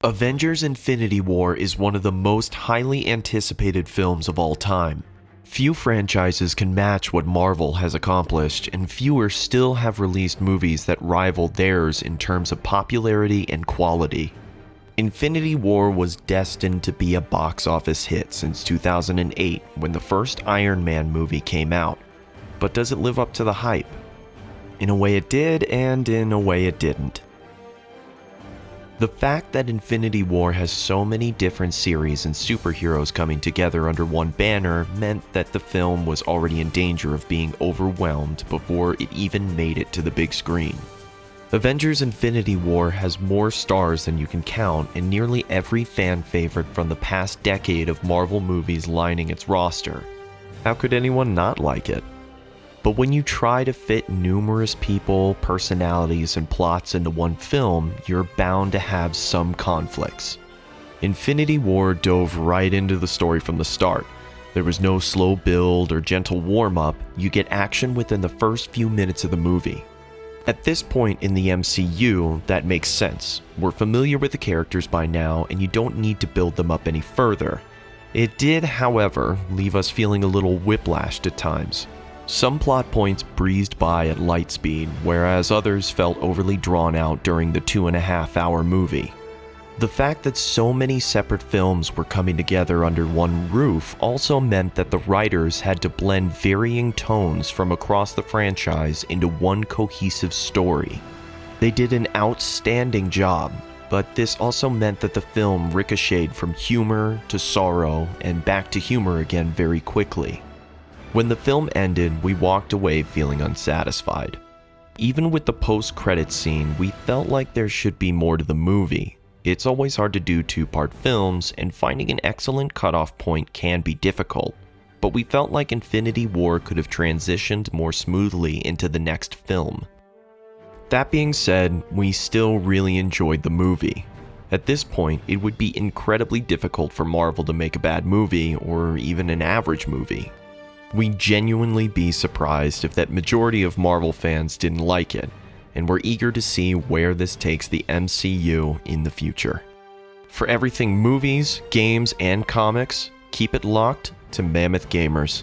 Avengers: Infinity War is one of the most highly anticipated films of all time. Few franchises can match what Marvel has accomplished, and fewer still have released movies that rival theirs in terms of popularity and quality. Infinity War was destined to be a box office hit since 2008 when the first Iron Man movie came out. But does it live up to the hype? In a way it did, and in a way it didn't. The fact that Infinity War has so many different series and superheroes coming together under one banner meant that the film was already in danger of being overwhelmed before it even made it to the big screen. Avengers: Infinity War has more stars than you can count, and nearly every fan favorite from the past decade of Marvel movies lining its roster. How could anyone not like it? But when you try to fit numerous people, personalities, and plots into one film, you're bound to have some conflicts. Infinity War dove right into the story from the start. There was no slow build or gentle warm-up. You get action within the first few minutes of the movie. At this point in the MCU, that makes sense. We're familiar with the characters by now, and you don't need to build them up any further. It did, however, leave us feeling a little whiplashed at times. Some plot points breezed by at light speed, whereas others felt overly drawn out during the 2.5-hour movie. The fact that so many separate films were coming together under one roof also meant that the writers had to blend varying tones from across the franchise into one cohesive story. They did an outstanding job, but this also meant that the film ricocheted from humor to sorrow and back to humor again very quickly. When the film ended, we walked away feeling unsatisfied. Even with the post-credits scene, we felt like there should be more to the movie. It's always hard to do two-part films, and finding an excellent cutoff point can be difficult, but we felt like Infinity War could have transitioned more smoothly into the next film. That being said, we still really enjoyed the movie. At this point, it would be incredibly difficult for Marvel to make a bad movie, or even an average movie. We'd genuinely be surprised if that majority of Marvel fans didn't like it, and we're eager to see where this takes the MCU in the future. For everything movies, games, and comics, keep it locked to Mammoth Gamers.